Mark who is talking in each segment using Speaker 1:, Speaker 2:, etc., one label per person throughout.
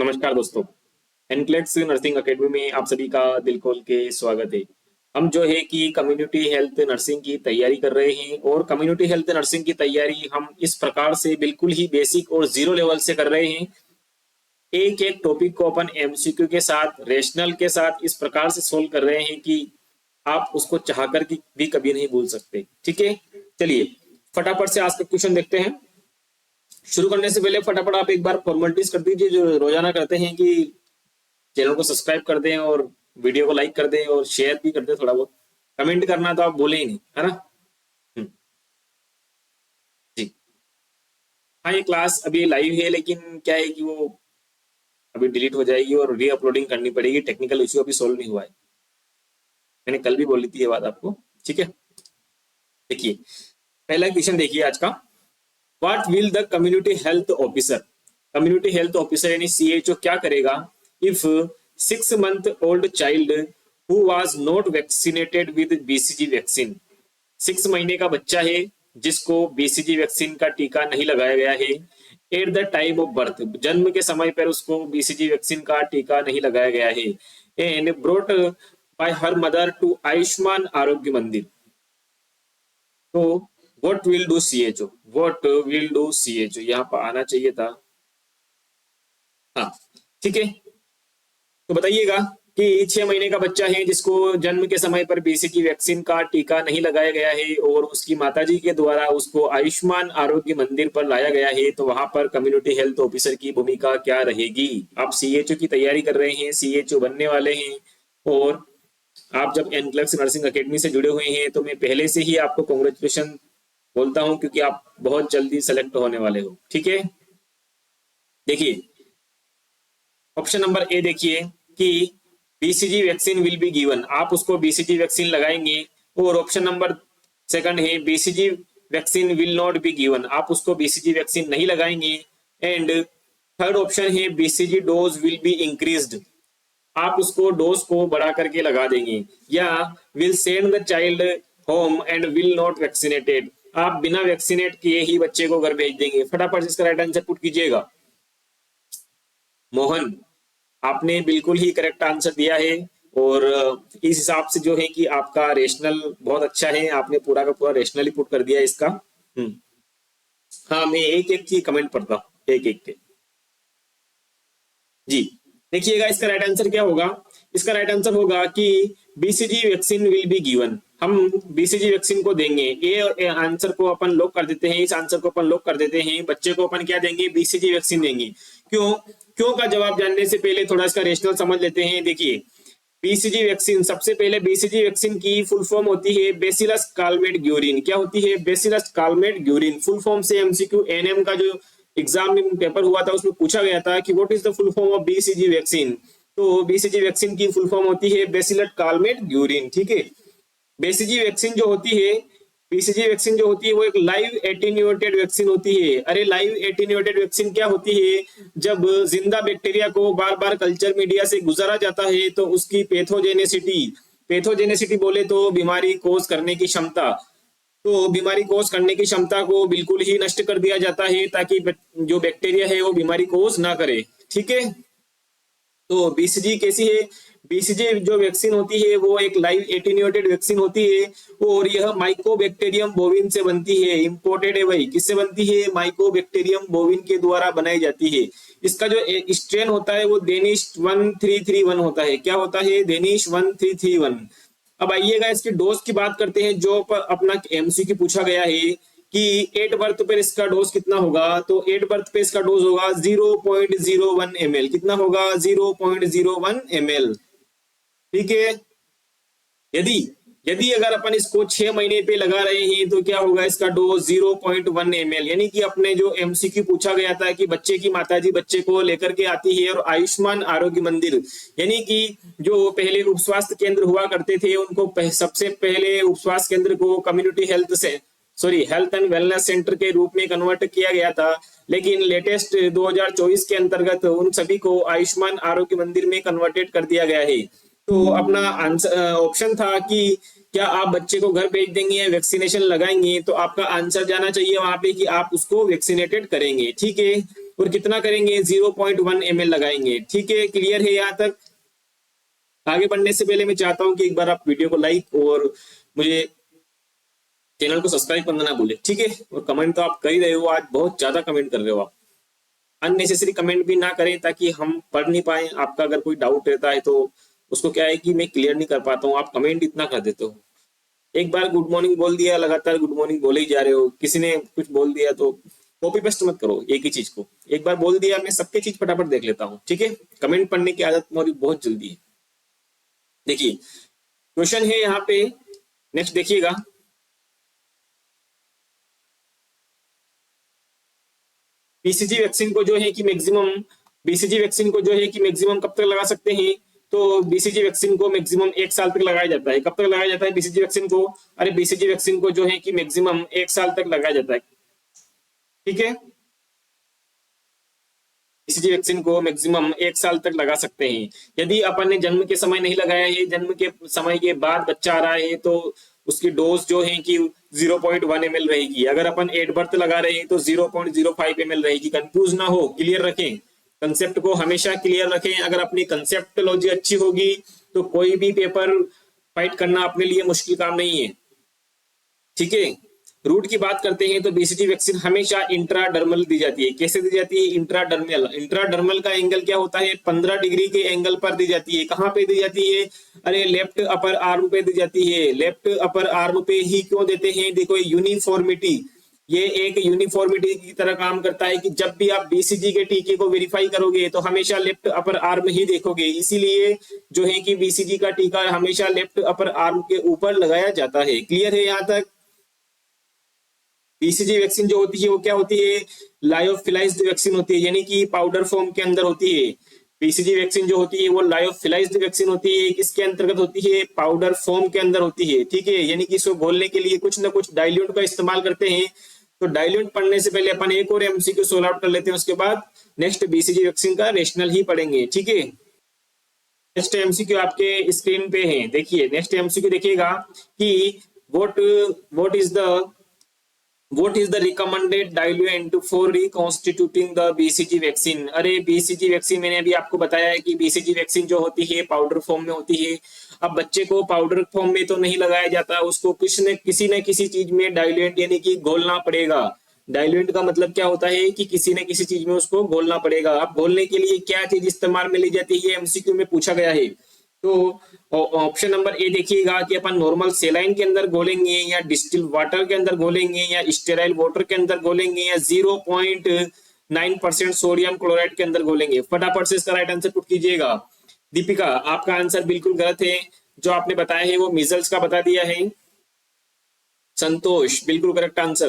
Speaker 1: नमस्कार दोस्तों। NCLEX nursing academy में आप सभी का दिल खोल के स्वागत है। हम जो है कि कम्युनिटी हेल्थ नर्सिंग की तैयारी कर रहे हैं और कम्युनिटी हेल्थ नर्सिंग की तैयारी हम इस प्रकार से बिल्कुल ही बेसिक और जीरो लेवल से कर रहे हैं। एक एक टॉपिक को अपन एमसीक्यू के साथ रेशनल के साथ इस प्रकार से सोल्व कर रहे हैं कि आप उसको चाहकर भी कभी नहीं भूल सकते। ठीक है, चलिए फटाफट से आज का क्वेश्चन देखते हैं। शुरू करने से पहले फटाफट आप एक बार फॉर्मेलिटीज कर दीजिए जो रोजाना करते हैं कि चैनल को सब्सक्राइब कर दें और वीडियो को लाइक कर दें और शेयर भी कर दें। थोड़ा बहुत कमेंट करना तो आप बोले ही नहीं, है ना। जी हाँ, ये क्लास अभी लाइव है लेकिन क्या है कि वो अभी डिलीट हो जाएगी और री अपलोडिंग करनी पड़ेगी। टेक्निकल इश्यू अभी सॉल्व नहीं हुआ है। मैंने कल भी बोली थी ये बात आपको। ठीक है, देखिए पहला क्वेश्चन देखिए आज का। What will the community health officer, community health officer यानी सीएचओ क्या करेगा if 6 month old child who was not vaccinated with BCG vaccine. 6 महीने का बच्चा है जिसको BCG वैक्सीन का टीका नहीं लगाया गया है at the time of birth, जन्म के समय पर उसको BCG वैक्सीन का टीका नहीं लगाया गया है, and brought by her mother to Ayushman Arogya Mandir. तो what will do CHO, what will do CHO यहाँ पर आना चाहिए था। हाँ ठीक है, तो बताइएगा कि 6 महीने का बच्चा है जिसको जन्म के समय पर BCG वैक्सीन का टीका नहीं लगाया गया है और उसकी माताजी के द्वारा उसको आयुष्मान आरोग्य मंदिर पर लाया गया है, तो वहां पर कम्युनिटी हेल्थ ऑफिसर की भूमिका क्या रहेगी। आप सीएचओ की तैयारी कर रहे हैं, सीएचओ बनने वाले हैं और आप जब एनक्लेक्स नर्सिंग एकेडमी से जुड़े हुए हैं तो मैं पहले से ही आपको कांग्रेचुलेशन बोलता हूं क्योंकि आप बहुत जल्दी सेलेक्ट होने वाले हो। ठीक है, देखिए ऑप्शन नंबर ए देखिए कि BCG vaccine will be given, आप उसको BCG वैक्सीन लगाएंगे। और ऑप्शन नंबर सेकंड है BCG vaccine will not be given, आप उसको BCG वैक्सीन नहीं लगाएंगे। एंड थर्ड ऑप्शन है BCG dose will be increased, आप उसको डोज को बढ़ा करके लगा देंगे। या will send the child home and will not vaccinated, आप बिना वैक्सीनेट किए ही बच्चे को घर भेज देंगे। फटाफट इसका राइट आंसर पुट कीजिएगा। मोहन, आपने बिल्कुल ही करेक्ट आंसर दिया है और इस हिसाब से जो है कि आपका रेशनल बहुत अच्छा है, आपने पूरा का पूरा रेशनली पुट कर दिया इसका। हाँ, मैं एक एक की कमेंट पढ़ता हूँ एक एक के। जी देखिएगा इसका राइट आंसर क्या होगा। इसका राइट आंसर होगा कि BCG vaccine will be given, हम BCG वैक्सीन को देंगे। ये आंसर को अपन लॉक कर देते हैं, इस आंसर को अपन लॉक कर देते हैं। बच्चे को अपन क्या देंगे, BCG वैक्सीन देंगे। क्यों क्यों का जवाब जानने से पहले थोड़ा इसका रेशनल समझ लेते हैं। देखिए BCG वैक्सीन, सबसे पहले BCG वैक्सीन की फुल फॉर्म होती है बेसिलस कालमेट ग्यूरिन। क्या होती है, bacillus Calmette Guérin. Full form से MCQ NM का जो एग्जाम में पेपर हुआ था उसमें पूछा गया था कि what is the full form of BCG vaccine. तो BCG वैक्सीन की फुल फॉर्म होती है बेसिलस कालमेट ग्यूरिन। ठीक है, BCG वैक्सीन जो होती है, BCG वैक्सीन जो होती है वो एक लाइव एटीन्यूएटेड वैक्सीन होती है। अरे लाइव एटीन्यूएटेड वैक्सीन क्या होती है, जब जिंदा बैक्टीरिया को बार बार कल्चर मीडिया से गुजारा जाता है तो उसकी पैथोजेनेसिटी बोले तो बीमारी कोज करने की क्षमता, तो बीमारी कोज करने की क्षमता को बिल्कुल ही नष्ट कर दिया जाता है ताकि जो बैक्टीरिया है वो बीमारी कोज ना करे। ठीक है, तो BCG कैसी है, BCG जो वैक्सीन होती है वो एक लाइव एटीन्यूएटेड वैक्सीन होती है और यह माइकोबैक्टीरियम बोविन से बनती है। इंपोर्टेड है भाई, किससे बनती है, माइकोबैक्टीरियम बोविन के द्वारा बनाई जाती है। इसका जो स्ट्रेन होता है वो डेनिश 1331 होता है। क्या होता है, डेनिश 1331। अब आइएगा इसकी डोज की बात करते हैं जो अपना MCQ पूछा गया है कि 8 बर्थ पर इसका डोज कितना होगा। तो 8 बर्थ पे इसका डोज होगा 0.01 ml। कितना होगा, 0.01 ml। ठीक है, यदि यदि अगर अपन इसको 6 महीने पे लगा रहे हैं तो क्या होगा, इसका डोज 0.1 ml। यानी कि अपने जो MCQ पूछा गया था कि बच्चे की माताजी बच्चे को लेकर के आती है और आयुष्मान आरोग्य मंदिर यानी कि जो पहले उप स्वास्थ्य केंद्र हुआ करते थे उनको सबसे पहले उप स्वास्थ्य केंद्र को community health and wellness centre के रूप में कन्वर्ट किया गया था, लेकिन लेटेस्ट 2024 के अंतर्गत उन सभी को आयुष्मान आरोग्य मंदिर में कन्वर्टेड कर दिया गया है। तो अपना आंसर ऑप्शन था कि क्या आप बच्चे को घर भेज देंगे या वैक्सीनेशन लगाएंगे, तो आपका आंसर जाना चाहिए वहां पे कि आप उसको वैक्सीनेटेड करेंगे। ठीक है, और कितना करेंगे 0.1 ml लगाएंगे। ठीक है, क्लियर है यहाँ तक? आगे बढ़ने से पहले मैं चाहता हूं कि एक बार आप वीडियो को लाइक और मुझे चैनल को सब्सक्राइब करना ना भूले। ठीक है, और कमेंट तो आप कर ही रहे हो, आज बहुत ज्यादा कमेंट कर रहे हो आप। अननेसेसरी कमेंट भी ना करें ताकि हम पढ़ नहीं पाए। आपका अगर कोई डाउट रहता है तो उसको क्या है कि मैं क्लियर नहीं कर पाता हूँ, आप कमेंट इतना कर देते हो। एक बार गुड मॉर्निंग बोल दिया, लगातार गुड मॉर्निंग बोले ही जा रहे हो। किसी ने कुछ बोल दिया तो कॉपी पेस्ट मत करो एक ही चीज को। एक बार बोल दिया, मैं सबके चीज फटाफट देख लेता हूँ। ठीक है, कमेंट पढ़ने की आदत मेरी बहुत जल्दी है। देखिए क्वेश्चन है यहाँ पे, नेक्स्ट देखिएगा। बीसीजी वैक्सीन को जो है कि मैक्सिमम कब तक लगा सकते हैं? तो बीसीजी वैक्सीन को मैक्सिमम 1 साल तक लगाया जाता है। कब तक लगाया जाता है बीसीजी वैक्सीन को? अरे बीसीजी वैक्सीन को जो है कि मैक्सिमम 1 साल तक लगाया जाता है। ठीक है, बीसीजी वैक्सीन को मैक्सिमम 1 साल तक लगा सकते हैं। यदि अपन ने जन्म के समय नहीं लगाया है, जन्म के समय के बाद बच्चा आ रहा है, तो उसकी डोज जो है कि 0.1 ml रहेगी। अगर अपन एट बर्थ लगा रहे हैं तो 0.05 ml रहेगी। कंफ्यूज ना हो, क्लियर रखें, कंसेप्ट को हमेशा क्लियर रखें। अगर अपनी कंसेप्टोलॉजी अच्छी होगी तो कोई भी पेपर फाइट करना अपने लिए मुश्किल काम नहीं है। ठीक है, रूट की बात करते हैं तो बीसीजी वैक्सीन हमेशा इंट्राडर्मल दी जाती है। कैसे दी जाती है? इंट्राडर्मल का एंगल क्या होता है? 15 डिग्री के एंगल पर दी जाती है। कहां पे दी जाती है? अरे लेफ्ट अपर आर्म पे दी जाती है। लेफ्ट अपर आर्म पे ही क्यों देते हैं? देखो यूनिफॉर्मिटी, ये एक यूनिफॉर्मिटी की तरह काम करता है कि जब भी आप बीसीजी के टीके को वेरीफाई करोगे तो हमेशा लेफ्ट अपर आर्म ही देखोगे। इसीलिए जो है कि बीसीजी का टीका हमेशा लेफ्ट अपर आर्म के ऊपर लगाया जाता है। क्लियर है यहाँ तक? बीसीजी वैक्सीन जो होती है वो क्या होती है? लायोफिलाइज्ड वैक्सीन होती है, यानी कि पाउडर फॉर्म के अंदर होती है। बीसीजी वैक्सीन जो होती है वो लायोफिलाइज्ड वैक्सीन होती है। किसके अंतर्गत होती है? पाउडर फॉर्म के अंदर होती है। ठीक है, यानी कि इसको घोलने के लिए कुछ ना कुछ डाइल्यूट का इस्तेमाल करते हैं। तो डाइल्यूट पढ़ने से पहले अपन एक और एमसीक्यू सोल्व आउट कर लेते हैं, उसके बाद नेक्स्ट बीसीजी वैक्सीन का रेशनल ही पढ़ेंगे। ठीक है, नेक्स्ट एमसीक्यू आपके स्क्रीन पे है, देखिए नेक्स्ट एमसीक्यू देखिएगा कि what is the recommended diluent for reconstituting the BCG vaccine? अरे बीसीजी वैक्सीन मैंने अभी आपको बताया है कि बीसीजी वैक्सीन जो होती है पाउडर फॉर्म में होती है। अब बच्चे को पाउडर फॉर्म में तो नहीं लगाया जाता, उसको किसी न किसी चीज में डाइल्यूएंट यानी कि घोलना पड़ेगा। डाइल्यूएंट का मतलब क्या होता है कि किसी न किसी चीज में उसको घोलना पड़ेगा। अब घोलने के लिए क्या चीज इस्तेमाल में ली जाती है, एमसीक्यू में पूछा गया है। तो ऑप्शन नंबर ए देखिएगा कि अपन नॉर्मल सेलाइन के अंदर घोलेंगे या डिस्टिल वाटर के अंदर घोलेंगे या स्टेराइल वाटर के अंदर घोलेंगे या 0.9% सोडियम क्लोराइड के अंदर घोलेंगे। फटाफट से इसका राइट आंसर पुट कीजिएगा। दीपिका, आपका आंसर बिल्कुल गलत है, जो आपने बताया है वो मीजल्स का बता दिया है। संतोष, बिल्कुल करेक्ट आंसर।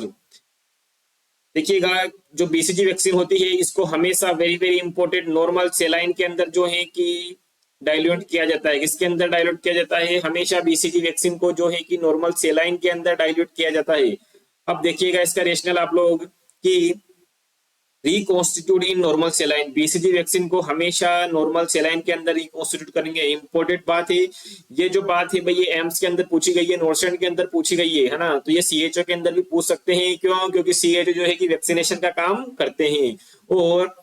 Speaker 1: देखिएगा जो बीसीजी वैक्सीन होती है इसको हमेशा very very important normal saline के अंदर जो है कि डाइल्यूट किया जाता है। किसके अंदर डाइल्यूट किया जाता है? हमेशा बीसीजी वैक्सीन को जो है कि नॉर्मल सेलाइन के अंदर डाइल्यूट किया जाता है। अब देखिएगा इसका रेशनल आप लोग कि reconstitute in normal saline, BCG vaccine को हमेशा नॉर्मल सेलाइन के अंदर रिकॉन्स्टिट्यूट करेंगे। इंपॉर्टेंट बात है ये, जो बात है भाई ये एम्स के अंदर पूछी गई है, नॉर्सेंट के अंदर पूछी गई है ना, तो ये सीएचओ के अंदर भी पूछ सकते हैं। क्यों? क्योंकि सीएचओ जो है कि वैक्सीनेशन का काम करते हैं और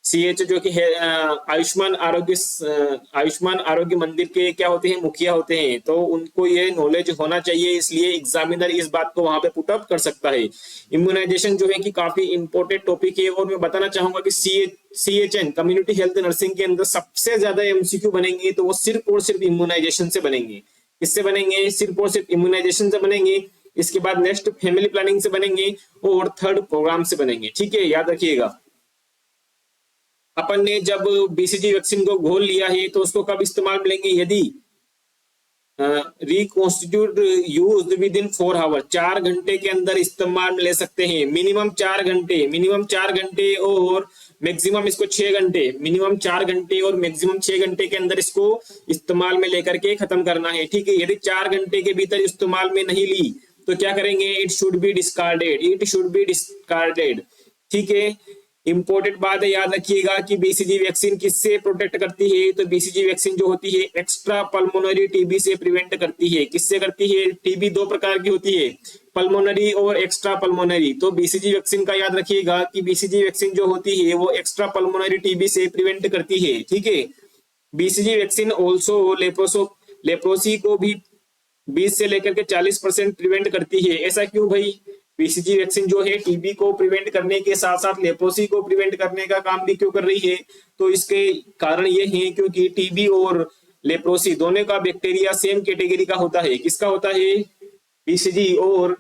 Speaker 1: सीएचओ जो कि है आयुष्मान आरोग्य मंदिर के क्या होते हैं? मुखिया होते हैं। तो उनको ये नॉलेज होना चाहिए, इसलिए एग्जामिनर इस बात को वहां पे पुट अप कर सकता है। इम्यूनाइजेशन जो है कि काफी इंपॉर्टेंट टॉपिक है और मैं बताना चाहूंगा कि सीएचएन कम्युनिटी हेल्थ नर्सिंग के अंदर सबसे ज्यादा एमसीक्यू बनेंगे तो वो सिर्फ और सिर्फ इम्यूनाइजेशन से बनेंगे। किससे बनेंगे? सिर्फ और सिर्फ इम्यूनाइजेशन से बनेंगे। इसके बाद नेक्स्ट फैमिली प्लानिंग से बनेंगे और थर्ड प्रोग्राम से बनेंगे। ठीक है, याद रखिएगा। अपन ने जब बीसीजी वैक्सीन को घोल लिया है तो उसको कब इस्तेमाल में लेंगे? यदि reconstitute used within 4 hour, 4 घंटे के अंदर इस्तेमाल में ले सकते हैं। मिनिमम 4 घंटे और मैक्सिमम इसको 6 घंटे, मिनिमम 4 घंटे और मैक्सिमम 6 घंटे के अंदर इसको इस्तेमाल में लेकर के खत्म करना है। ठीक है, यदि 4 घंटे के भीतर इस्तेमाल में नहीं ली तो क्या करेंगे? It should be discarded. ठीक है, इंपॉर्टेंट बात है, याद रखिएगा कि बीसीजी वैक्सीन किससे प्रोटेक्ट करती है, तो बीसीजी वैक्सीन जो होती है एक्स्ट्रा पल्मोनरी टीबी से प्रिवेंट करती है। किससे करती है? टीबी दो प्रकार की होती है, पल्मोनरी और एक्स्ट्रा पल्मोनरी। तो बीसीजी वैक्सीन का याद रखिएगा कि बीसीजी वैक्सीन जो होती है वो एक्स्ट्रा पल्मोनरी टीबी से प्रिवेंट करती है, ठीक है। बीसीजी वैक्सीन ऑल्सो लेप्रोसी को भी 20 से लेकर के 40% प्रिवेंट करती है। ऐसा क्यों भाई? बीसीजी वैक्सीन जो है टीबी को प्रिवेंट करने के साथ साथ लेप्रोसी को प्रिवेंट करने का काम भी क्यों कर रही है? तो इसके कारण ये है क्योंकि टीबी और लेप्रोसी दोनों का बैक्टीरिया सेम कैटेगरी का होता है। किसका होता है? बीसीजी और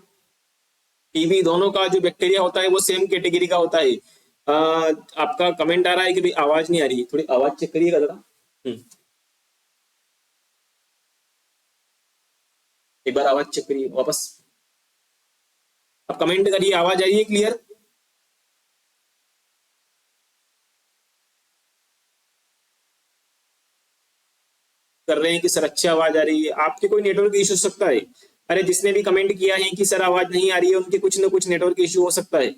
Speaker 1: टीबी दोनों का जो बैक्टीरिया होता है वो सेम कैटेगरी का होता है। आपका कमेंट आ रहा है कि भाई आवाज नहीं आ रही है, थोड़ी आवाज चेक करिएगा जरा। एक बार आवाज चेक करिए वापस, अब कमेंट करिए आवाज आ रही है क्लियर? कर रहे हैं कि सर अच्छी आवाज आ रही है। आपके कोई नेटवर्क इशू हो सकता है। अरे जिसने भी कमेंट किया है कि सर आवाज नहीं आ रही है उनके कुछ ना कुछ नेटवर्क इशू हो सकता है।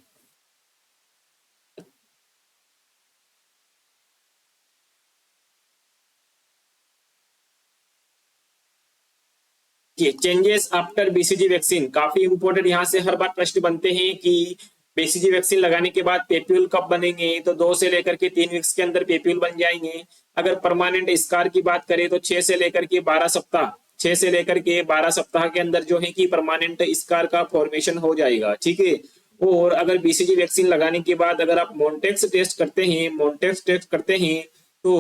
Speaker 1: चेंजेस आफ्टर बीसीजी वैक्सीन काफी इंपोर्टेंट, यहाँ से हर बार प्रश्न बनते हैं कि बीसीजी वैक्सीन लगाने के बाद पेप्यूल कब बनेंगे, तो 2 से लेकर के 3 वीक्स के अंदर पेप्यूल बन जाएंगे। अगर परमानेंट स्कार की बात करें तो 6 से लेकर के 12 सप्ताह 6 से लेकर के 12 सप्ताह के अंदर जो है कि परमानेंट स्कार का फॉर्मेशन हो जाएगा, ठीक है। और अगर बीसीजी वैक्सीन लगाने के बाद अगर आप मोन्टेक्स टेस्ट करते हैं तो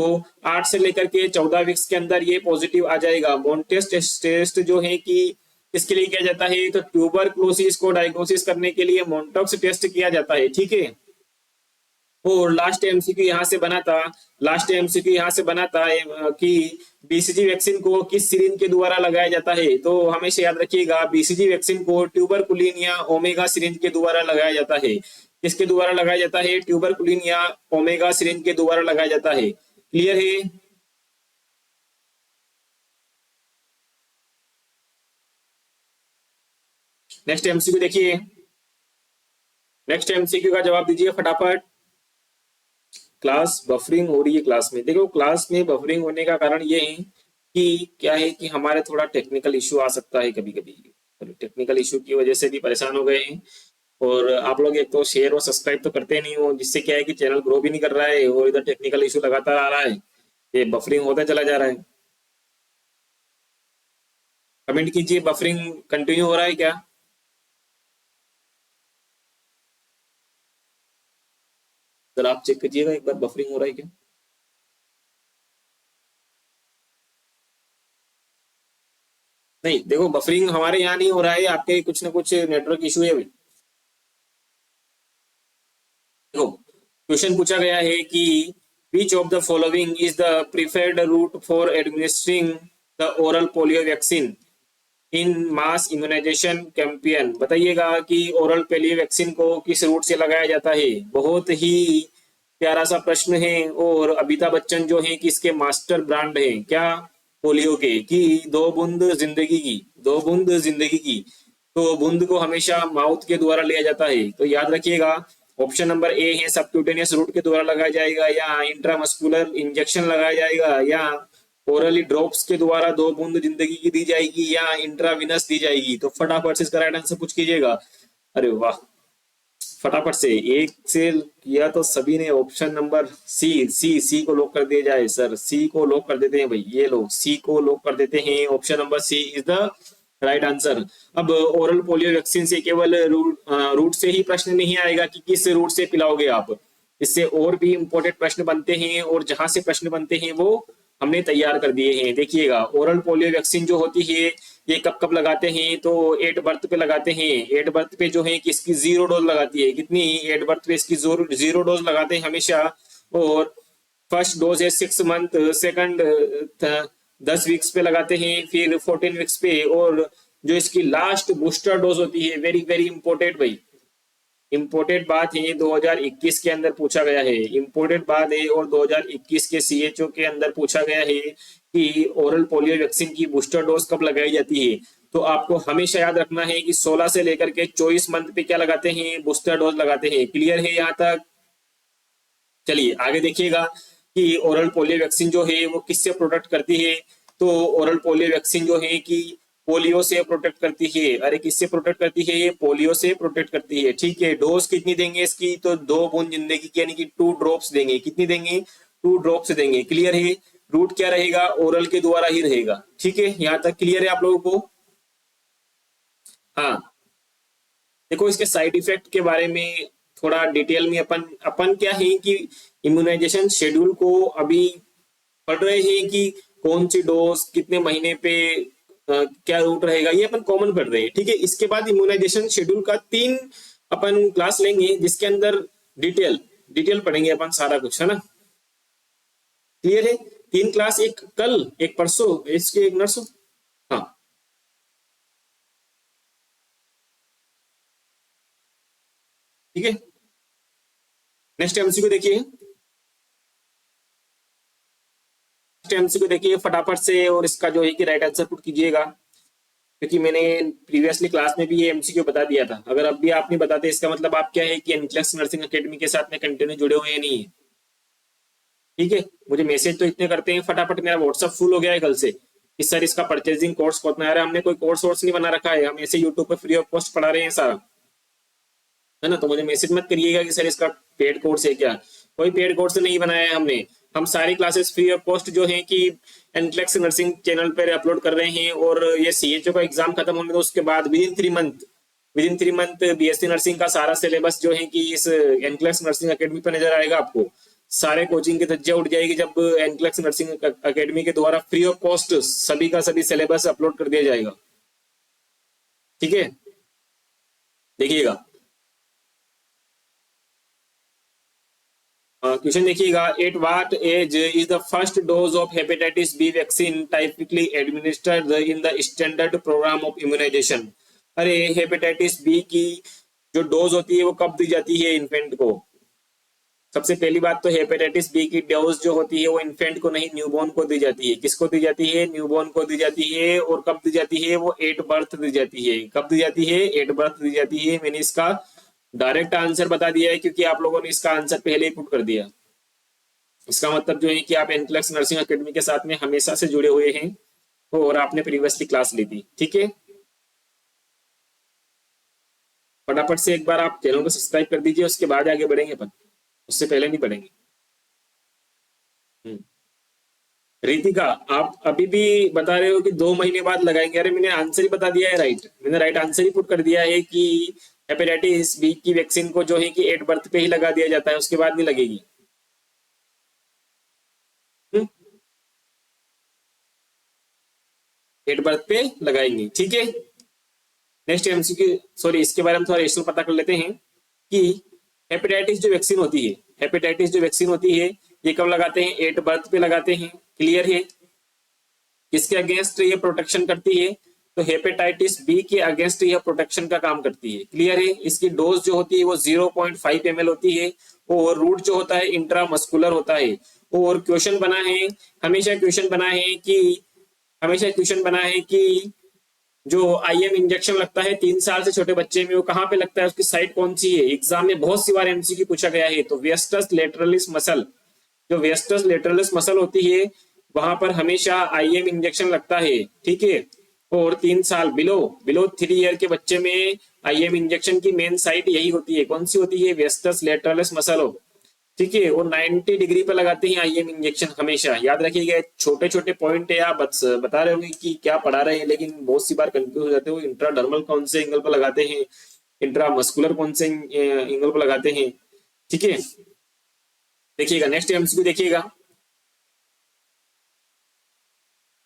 Speaker 1: 8 से लेकर के 14 वीक्स के अंदर ये पॉजिटिव आ जाएगा। मोन्टेक्स टेस्ट जो है कि इसके लिए किया जाता है, तो ट्यूबरक्लोसिस को डायग्नोसिस करने के लिए मोन्टेक्स टेस्ट किया जाता है, ठीक है। और लास्ट एमसीक्यू यहाँ से बना था कि बीसीजी वैक्सीन को किस सिरिंज के द्वारा लगाया जाता है, तो हमेशा याद रखिएगा बीसीजी वैक्सीन को ट्यूबरकुलिन या ओमेगा सिरिंज के द्वारा लगाया जाता है। किसके द्वारा लगाया जाता है? ट्यूबरकुलिन या ओमेगा सिरिंज के द्वारा लगाया जाता है। क्लियर है? नेक्स्ट एमसीक्यू देखिए, नेक्स्ट एमसीक्यू का जवाब दीजिए फटाफट। क्लास बफरिंग हो रही है क्लास में। देखो क्लास में बफरिंग होने का कारण ये है कि क्या है कि हमारे थोड़ा टेक्निकल इशू आ सकता है कभी कभी। टेक्निकल इशू की वजह से भी परेशान हो गए हैं। और आप लोग एक तो शेयर और सब्सक्राइब तो करते नहीं हो, जिससे क्या है कि चैनल ग्रो भी नहीं कर रहा है और इधर टेक्निकल इशू लगातार आ रहा है, ये बफरिंग होता चला जा रहा है। कमेंट कीजिए बफरिंग कंटिन्यू हो रहा है क्या? सर आप चेक कीजिएगा एक बार बफरिंग हो रहा है क्या। नहीं देखो बफरिंग हमारे यहाँ नहीं हो रहा है, आपके कुछ ना कुछ नेटवर्क इशू है। देखो क्वेश्चन पूछा गया है कि which of the following is the preferred route for administering the oral polio vaccine in mass immunisation campaign. बताइएगा कि ओरल पोलियो वैक्सीन को किस रूट से लगाया जाता है। बहुत ही प्यारा सा प्रश्न है। और अमिताभ बच्चन जो है कि इसके मास्टर ब्रांड है क्या? पोलियो के, कि 2 बूंद जिंदगी की, 2 बूंद जिंदगी की। तो बूंद को हमेशा माउथ के द्वारा लिया जाता है। तो याद रखिएगा ऑप्शन नंबर ए है सबक्यूटेनियस रूट के द्वारा लगाया जाएगा, या इंट्रामस्कुलर इंजेक्शन लगाया जाएगा, या ओरली ड्रॉप्स के द्वारा 2 बूंद जिंदगी की दी जाएगी, या इंट्राविनस दी जाएगी। तो फटाफट से इसका राइट आंसर कुछ कीजिएगा। अरे वाह फटाफट से एक से किया तो सभी ने ऑप्शन नंबर सी को लॉक कर दिया जाए। सर सी को लॉक कर देते हैं भाई, ये लोग सी को लॉक कर देते हैं। Option number C is the right answer. अब ओरल पोलियो वैक्सीन से केवल रूट से ही प्रश्न नहीं आएगा कि किस रूट से पिलाओगे आप, इससे और भी इंपॉर्टेंट प्रश्न बनते हैं। और जहां से प्रश्न बनते हैं वो हमने तैयार कर दिए हैं। देखिएगा ओरल पोलियो वैक्सीन जो होती है ये कब कब लगाते हैं, तो 8 बर्थ पे लगाते हैं। 8 बर्थ पे जो है कि इसकी 0 डोज लगाती है। कितनी? 8 बर्थ पे इसकी 0 डोज लगाते हैं हमेशा। और फर्स्ट डोज है 6 मंथ, सेकंड 10 वीक्स पे लगाते हैं, फिर 14 वीक्स पे। और जो इसकी लास्ट बूस्टर डोज होती है, वेरी वेरी इंपॉर्टेंट भाई, इंपॉर्टेंट बात है, 2021 के अंदर पूछा गया है। इंपॉर्टेंट बात है और 2021 के सीएचओ के अंदर पूछा गया है कि ओरल पोलियो वैक्सीन की बूस्टर डोज कब लगाई जाती है। तो आपको हमेशा याद रखना है कि 16 से लेकर के 24 मंथ पे क्या लगाते हैं? बूस्टर डोज लगाते हैं। क्लियर है यहाँ तक? चलिए आगे देखिएगा कि ओरल पोलियो वैक्सीन जो है वो किससे प्रोटेक्ट करती है। तो ओरल पोलियो वैक्सीन जो है कि पोलियो से प्रोटेक्ट करती है। अरे किससे प्रोटेक्ट करती है? ये पोलियो से प्रोटेक्ट करती है। ठीक है, डोज कितनी देंगे इसकी? तो 2 बूंद जिंदगी की, यानी कि 2 ड्रॉप्स देंगे। कितनी देंगे? 2 ड्रॉप्स देंगे। क्लियर है? रूट क्या रहेगा? ओरल के द्वारा ही रहेगा। ठीक है, यहां तक क्लियर है आप लोगों को? हाँ, देखो इसके साइड इफेक्ट के बारे में थोड़ा डिटेल में अपन अपन क्या है कि इम्यूनाइजेशन शेड्यूल को अभी पढ़ रहे हैं कि कौन सी डोज कितने महीने पे क्या रूट रहेगा, ये अपन कॉमन पढ़ रहे हैं। ठीक है, इसके बाद इम्यूनाइजेशन शेड्यूल का 3 अपन क्लास लेंगे जिसके अंदर डिटेल डिटेल पढ़ेंगे अपन सारा कुछ, है ना? क्लियर है? 3 क्लास, एक कल एक परसों इसके एक नर्सों। हाँ ठीक है, नेक्स्ट एमसीक्यू देखिए। नेक्स्ट एमसीक्यू देखिए फटाफट से, और इसका जो है कि राइट आंसर पुट कीजिएगा, क्योंकि मैंने प्रीवियसली क्लास में भी ये एमसीक्यू बता दिया था। अगर अब भी आप नहीं बताते इसका मतलब आप क्या है कि एनक्लेक्स नर्सिंग एकेडमी के साथ में कंटिन्यू जुड़े हुए नहीं है। ठीक है, मुझे मैसेज तो इतने करते हैं फटाफट, मेरा व्हाट्सअप फुल हो गया है कल से कि सर इसका परचेजिंग कोर्स कितना है। हमने कोई कोर्स वोर्स नहीं बना रखा है, हम ऐसे यूट्यूब पे फ्री ऑफ कॉस्ट पढ़ा रहे हैं सारा, है ना? तो मुझे मैसेज मत करिएगा कि सर इसका पेड कोर्स है क्या। कोई पेड कोर्स नहीं बनाया है हमने। हम सारी क्लासेस फ्री ऑफ कॉस्ट जो है कि एनक्लेक्स नर्सिंग चैनल पर अपलोड कर रहे हैं। और ये सीएचओ का एग्जाम खत्म होने तो उसके बाद with in 3 month BSc nursing का सारा सिलेबस जो है कि इस एनक्लेक्स नर्सिंग अकेडमी पर नजर आएगा आपको। सारे कोचिंग की धज्जियां उड़ जाएगी जब एनक्लेक्स नर्सिंग अकेडमी के द्वारा फ्री ऑफ कॉस्ट सभी का सभी सिलेबस अपलोड कर दिया जाएगा। ठीक है, देखिएगा क्वेश्चन देखिएगा। At what age is the first dose of hepatitis B vaccine typically administered in the standard programme of immunisation? अरे हेपेटाइटिस बी की जो डोज होती है वो कब दी जाती है इन्फेंट को? सबसे पहली बात तो हेपेटाइटिस बी की डोज जो होती है वो इन्फेंट को नहीं, न्यूबॉर्न को दी जाती है। किसको दी जाती है? न्यूबॉर्न को दी जाती है। और कब दी जाती है? वो एट बर्थ दी जाती है। कब दी जाती है? एट बर्थ दी जाती है। मैंने इसका डायरेक्ट आंसर बता दिया है क्योंकि आप लोगों ने इसका आंसर पहले ही पुट कर दिया। इसका मतलब जो है कि आप एनक्लेक्स नर्सिंग अकेडमी के साथ में हमेशा से जुड़े हुए हैं और आपने प्रीवियसली क्लास ली थी। ठीक है, फटाफट से एक बार आप चैनल को सब्सक्राइब कर दीजिए, उसके बाद आगे बढ़ेंगे अपन, उससे पहले नहीं बढ़ेंगे। हम्म। रितिका, आप अभी भी बता रहे हो कि 2 महीने बाद लगाएंगे। अरे मैंने आंसर ही बता दिया है, राइट, मैंने राइट आंसर ही पुट कर दिया है कि हेपेटाइटिस बी की वैक्सीन को जो है कि एट बर्थ पे ही लगा दिया जाता है, उसके बाद नहीं लगेगी। एट बर्थ पे लगाएंगे। ठीक है, नेक्स्ट एमसीक्यू, सॉरी इसके बारे में थोड़ा रेशनल पता कर लेते हैं कि हेपेटाइटिस जो वैक्सीन होती है, हेपेटाइटिस जो वैक्सीन होती है ये कब लगाते हैं? एट बर्थ पे लगाते हैं। क्लियर है? किसके अगेंस्ट ये प्रोटेक्शन करती है? तो हेपेटाइटिस बी के अगेंस्ट यह प्रोटेक्शन का काम करती है। क्लियर है? इसकी डोज जो होती है वो 0.5 ml होती है और रूट जो होता है इंट्रामस्कुलर होता है। और क्वेश्चन बना है, हमेशा क्वेश्चन बना है कि हमेशा क्वेश्चन बना है कि जो आईएम इंजेक्शन लगता है 3 साल से छोटे बच्चे में वो कहाँ पे लगता है, उसकी साइट कौन सी है? एग्जाम में बहुत सी बार एमसीक्यू पूछा गया है। तो वेस्टस लेटरलिस मसल, जो वेस्टस लेटरलिस मसल होती है वहां पर हमेशा आईएम इंजेक्शन लगता है। ठीक है, और 3 साल बिलो बिलो 3 ईयर के बच्चे में आईएम इंजेक्शन की मेन साइट यही होती है। कौन सी होती है? वेस्टस लेटरलिस मसल हो। ठीक है, और 90 डिग्री पर लगाते हैं आईएम इंजेक्शन हमेशा। याद रखिएगा, छोटे छोटे पॉइंट है, आप बता रहे होंगे कि क्या पढ़ा रहे हैं, लेकिन बहुत सी बार कंफ्यूज हो जाते हो। इंट्राडर्मल कौन से एंगल पर लगाते हैं, इंट्रामस्कुलर कौन से एंगल पर लगाते हैं। ठीक है, देखिएगा नेक्स्ट एमसीक्यू देखिएगा।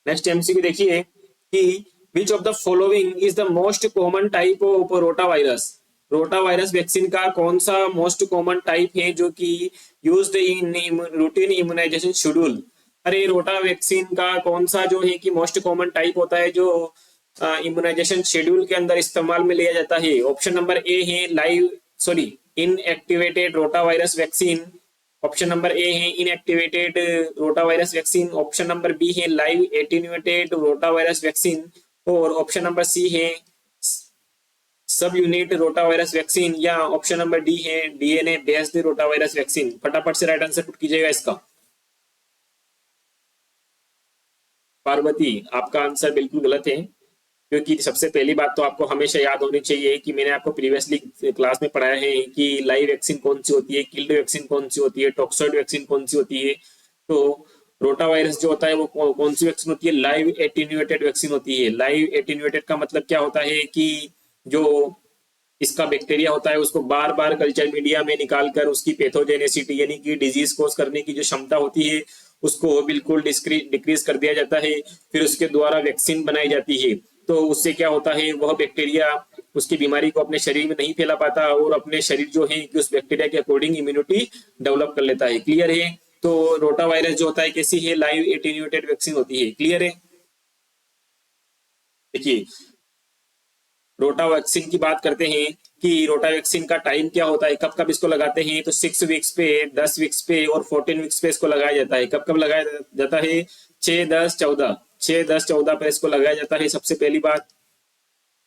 Speaker 1: नेक्स्ट एमसीक्यू देखिए कि which of the following is the most common type of rotavirus? Rota virus vaccine का कौन सा मोस्ट कॉमन टाइप है जो कि used in routine immunisation schedule? अरे रोटा वैक्सीन का कौन सा जो है कि मोस्ट कॉमन टाइप होता है जो इम्यूनाइजेशन शेड्यूल के अंदर इस्तेमाल में लिया जाता है? ऑप्शन नंबर ए है live sorry inactivated rota virus vaccine. Option number A है inactivated rota virus vaccine. Option number B है live attenuated rota virus vaccine. और ऑप्शन नंबर सी है सब यूनिट रोटावायरस वैक्सीन, या option number D है DNA based rotavirus vaccine. फटाफट से right answer put कीजिएगा इसका। पार्वती, आपका आंसर बिल्कुल गलत है, क्योंकि सबसे पहली बात तो आपको हमेशा याद होनी चाहिए कि मैंने आपको प्रीवियसली क्लास में पढ़ाया है कि लाइव वैक्सीन कौन सी होती है, किल्ड वैक्सीन कौन सी होती है, टॉक्सॉइड वैक्सीन कौन सी होती है। तो रोटा वायरस जो होता है वो कौन सी वैक्सीन होती है, लाइव एटीन्यूएटेड वैक्सीन होती है। लाइव एटीन्यूएटेड का मतलब क्या होता है कि जो इसका बैक्टीरिया होता है उसको बार बार कल्चर मीडिया में निकालकर उसकी पैथोजेनेसिटी यानी कि डिजीज कोज करने की जो क्षमता होती है उसको बिल्कुल डिक्रीज कर दिया जाता है, फिर उसके द्वारा वैक्सीन बनाई जाती है। तो उससे क्या होता है, वह बैक्टीरिया उसकी बीमारी को अपने शरीर में नहीं फैला पाता और अपने शरीर जो है कि उस बैक्टीरिया के अकॉर्डिंग इम्यूनिटी डेवलप कर लेता है। क्लियर है? तो रोटा वायरस जो होता है कैसी है, लाइव एटीन्यूएटेड वैक्सीन होती है। क्लियर है? देखिए रोटा वैक्सीन की बात करते हैं कि रोटा वैक्सीन का टाइम क्या होता है, कब कब इसको लगाते हैं, तो 6 वीक्स पे, 10 वीक्स पे और 14 वीक्स पे इसको लगाया जाता है। कब कब लगाया जाता है? 6, 10, 14, 6, 10, 14 पर इसको लगाया जाता है। सबसे पहली बात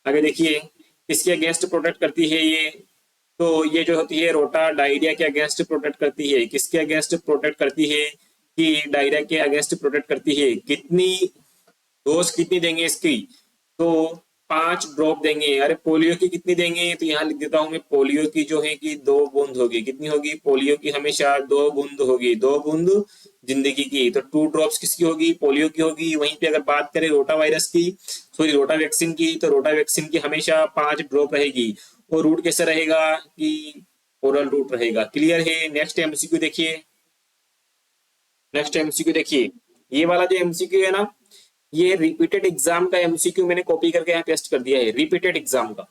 Speaker 1: आगे देखिए, इसके अगेंस्ट प्रोटेक्ट करती है ये, तो ये जो होती है रोटा डायरिया के अगेंस्ट प्रोटेक्ट करती है। किसके अगेंस्ट प्रोटेक्ट करती है? कि डायरिया के अगेंस्ट प्रोटेक्ट करती है। कितनी डोज कितनी देंगे इसकी? तो 5 ड्रॉप देंगे। अरे पोलियो की कितनी देंगे? तो यहाँ लिख देता हूं मैं, पोलियो की जो है कि 2 बूंद होगी। कितनी होगी? पोलियो की हमेशा 2 बूंद होगी। 2 बूंद जिंदगी की, तो 2 ड्रॉप्स किसकी होगी? पोलियो की होगी। वहीं पे अगर बात करें रोटा वायरस की, सॉरी रोटा वैक्सीन की, तो रोटा वैक्सीन की हमेशा 5 ड्रॉप रहेगी। और रूट कैसे रहेगा? कि ओरल रूट रहेगा। क्लियर है? नेक्स्ट एमसीक्यू देखिए, नेक्स्ट एमसीक्यू देखिए। ये वाला जो एमसीक्यू है ना, ये रिपीटेड एग्जाम का एमसीक्यू मैंने कॉपी करके यहाँ पेस्ट कर दिया है। रिपीटेड एग्जाम का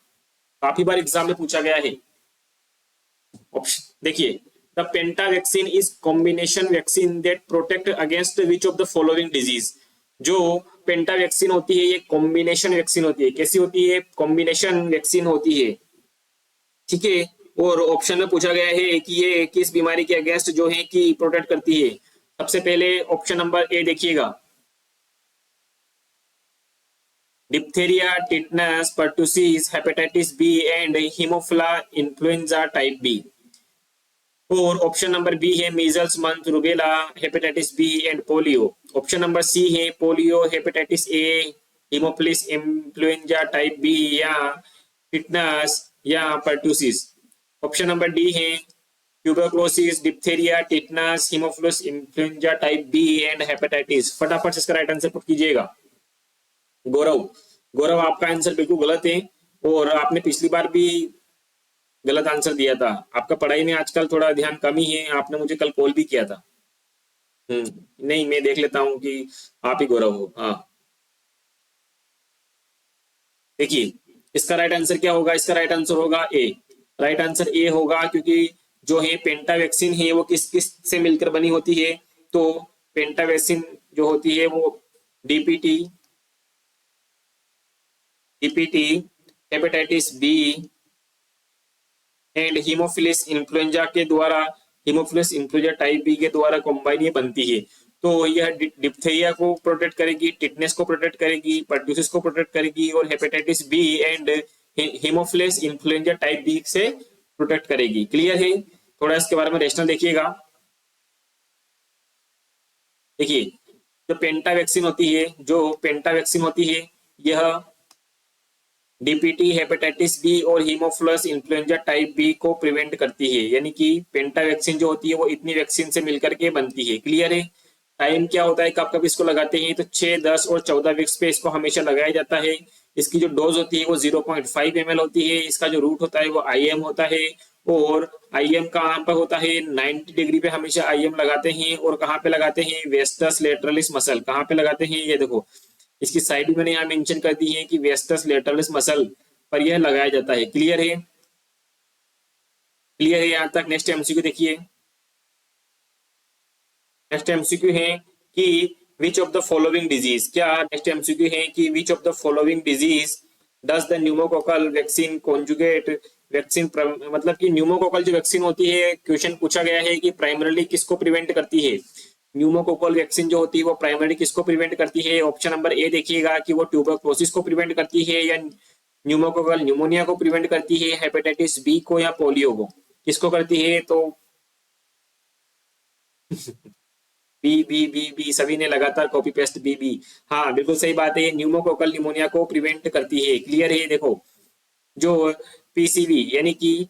Speaker 1: काफी बार एग्जाम में पूछा गया है। ऑप्शन देखिए, the penta vaccine is combination vaccine that protect against which of the following disease. जो पेंटा वैक्सीन होती है ये कॉम्बिनेशन वैक्सीन होती है। कैसी होती है? कॉम्बिनेशन वैक्सीन होती है। ठीक है, और ऑप्शन में पूछा गया है कि ये किस बीमारी के अगेंस्ट जो है कि प्रोटेक्ट करती है। सबसे पहले ऑप्शन नंबर ए देखिएगा, diphtheria, tetanus, pertussis, hepatitis B and haemophilus influenza type B. और ऑप्शन नंबर बी है मीजल्स, मंथ, rubella, hepatitis B and polio. Option number C है polio, hepatitis A, haemophilus influenza type B, या tetanus या pertussis. Option number D है tuberculosis, diphtheria, tetanus, haemophilus influenza type B and hepatitis. फटाफट से इसका right answer put कीजिएगा। गौरव, गौरव आपका answer बिल्कुल गलत है, और आपने पिछली बार भी गलत आंसर दिया था। आपका पढ़ाई में आजकल थोड़ा ध्यान कम ही है। आपने मुझे कल कॉल भी किया था। नहीं, मैं देख लेता हूं कि आप ही गौरव हो। हाँ देखिए, इसका राइट आंसर क्या होगा? इसका राइट आंसर होगा ए। राइट आंसर ए होगा, क्योंकि जो है पेंटा वैक्सीन है वो किस किस से मिलकर बनी होती है? तो पेंटा वैक्सीन जो होती है वो DPT, DPT, hepatitis B and haemophilus influenza के द्वारा, हीमोफिलिस इन्फ्लुएंजा टाइप बी के द्वारा कंबाइन ये बनती है। तो यह डिप्थेरिया को प्रोटेक्ट करेगी, टिटनेस को प्रोटेक्ट करेगी, पर्टुसिस को प्रोटेक्ट करेगी, और hepatitis B and haemophilus influenza type B से प्रोटेक्ट करेगी। क्लियर है? थोड़ा इसके बारे में रेशनल देखिएगा। देखिए, जो पेंटा वैक्सीन होती है, जो पेंटा वैक्सीन होती है, यह डीपीटी, हेपेटाइटिस बी और हीमोफिलस इन्फ्लुएंजा टाइप बी को प्रिवेंट करती है। यानी कि पेंटा वैक्सीन जो होती है वो इतनी वैक्सीन से मिलकर के बनती है। क्लियर है? टाइम क्या होता है, कब कब इसको लगाते हैं? तो 6, 10 और 14 वीक्स पे इसको हमेशा लगाया जाता है। इसकी जो डोज होती है वो 0.5 ml होती है। इसका जो रूट होता है वो IM होता है, और IM कहाँ पर होता है? 90 डिग्री पे हमेशा IM लगाते हैं। और कहाँ पे लगाते हैं? Wastes lateralis muscle. कहाँ पे लगाते हैं? ये देखो, इसकी साइड भी मैंने यहाँ मेंशन कर दी है कि वेस्टस लेटरलिस मसल पर यह लगाया जाता है। क्लियर है? क्लियर है यहाँ तक? नेक्स्ट एमसीक्यू देखिए। नेक्स्ट एमसीक्यू है कि which of the following disease, क्या नेक्स्ट एमसीक्यू है कि which of the following disease does the pneumococcal vaccine conjugate vaccine, मतलब कि न्यूमोकोकल जो वैक्सीन होती है, क्वेश्चन पूछा गया है कि प्राइमरीली किसको प्रिवेंट करती है? न्यूमोकोकल वैक्सीन जो होती है वो प्राइमरी किसको प्रिवेंट करती है? ऑप्शन नंबर ए देखिएगा कि वो ट्यूबरक्लोसिस को प्रिवेंट करती है, या न्यूमोकोकल न्यूमोनिया को प्रिवेंट करती है, हेपेटाइटिस बी को या पोलियो को, किसको करती है? तो बी बी बी बी, सभी ने लगातार कॉपी पेस्ट बी बी। हाँ बिल्कुल सही बात है, न्यूमोकोकल निमोनिया को प्रिवेंट करती है, क्लियर है। देखो जो पीसीवी यानी कि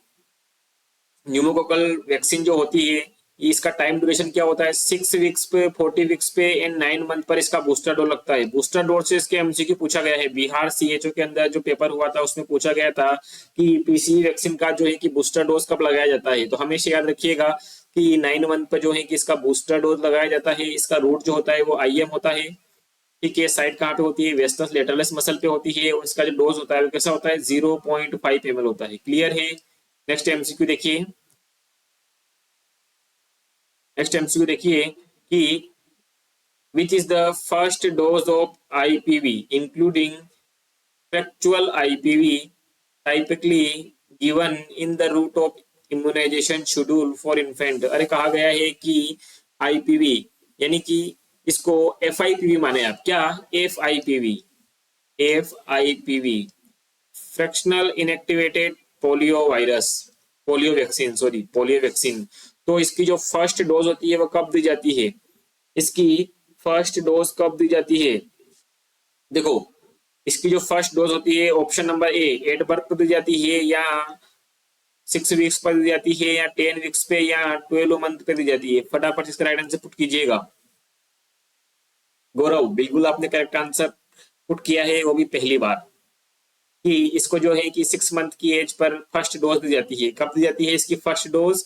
Speaker 1: न्यूमोकोकल वैक्सीन जो होती है, इसका टाइम ड्यूरेशन क्या होता है? 6 वीक्स पे, 40 वीक्स पे एंड 9 मंथ पर इसका बूस्टर डोज लगता है। बूस्टर डोज से इसके एमसीक्यू पूछा गया है, बिहार सीएचओ के अंदर जो पेपर हुआ था उसमें पूछा गया था कि पीसीवी वैक्सीन का जो है कि बूस्टर डोज कब लगाया जाता है। तो हमेशा याद रखिएगा कि 9 मंथ पर जो है कि इसका बूस्टर डोज लगाया जाता है। इसका रूट जो होता है वो आईएम होता है, ठीक है। साइड कहाँ पे होती है? वेस्टर्स लेटरलिस मसल पे होती है, और इसका जो डोज होता है वो कैसा होता है? 0.5 ml होता है, क्लियर है। नेक्स्ट एमसीक्यू देखिए, नेक्स्ट एमसीक्यू देखिए कि which is the first dose of IPV including factual IPV typically given in the route of immunization schedule for infant। अरे कहा गया है कि IPV यानी कि इसको FIPV माने आप, क्या? FIPV, FIPV fractional inactivated polio virus, polio vaccine, sorry polio vaccine. तो इसकी जो फर्स्ट डोज होती है वो कब दी जाती है? इसकी फर्स्ट डोज कब दी जाती है? देखो इसकी जो फर्स्ट डोज होती है, option number A, at birth पर दी जाती है, या 6 वीक्स पर दी जाती है, या 10 वीक्स पे, या 12 मंथ पे दी जाती है। फटाफट इसका राइट आंसर पुट कीजिएगा। गौरव बिल्कुल आपने करेक्ट आंसर पुट किया है, वो भी पहली बार, कि इसको जो है कि 6 मंथ की एज पर फर्स्ट डोज दी जाती है। कब दी जाती है इसकी फर्स्ट डोज?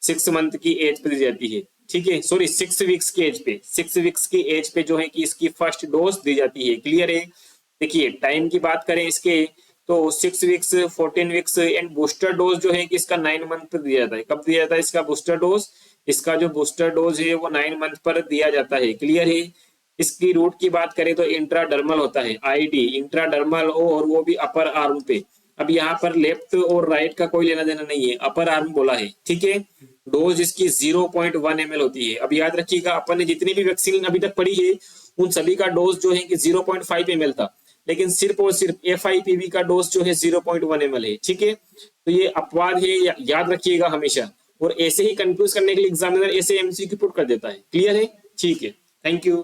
Speaker 1: 6 मंथ की एज पे दी जाती है, ठीक है। सॉरी 6 वीक्स की एज पे, 6 वीक्स की एज पे जो है कि इसकी फर्स्ट डोज दी जाती है, क्लियर है। देखिए टाइम की बात करें इसके, तो 6 weeks, 14 weeks and booster dose जो है कि इसका 9 मंथ पर दिया जाता है। कब दिया जाता है इसका बूस्टर डोज? इसका जो बूस्टर डोज है वो 9 मंथ पर दिया जाता है, क्लियर है। इसकी रूट की बात करें तो इंट्राडर्मल होता है, आईडी इंट्राडर्मल, और वो भी अपर आर्म पे। अब यहाँ पर लेफ्ट और राइट का कोई लेना देना नहीं है, अपर आर्म बोला है, ठीक है। डोज इसकी 0.1 ml होती है। अब याद रखिएगा अपन ने जितनी भी वैक्सीन अभी तक पढ़ी है उन सभी का डोज जो है कि 0.5 ml था, लेकिन सिर्फ और सिर्फ FIPV का डोज जो है 0.1 ml है, ठीक है। तो ये अपवाद है, याद रखिएगा हमेशा। और ऐसे ही कंफ्यूज करने के लिए एग्जामिनर ऐसे एमसीक्यू पुट कर देता है, क्लियर है, ठीक है। Thank you.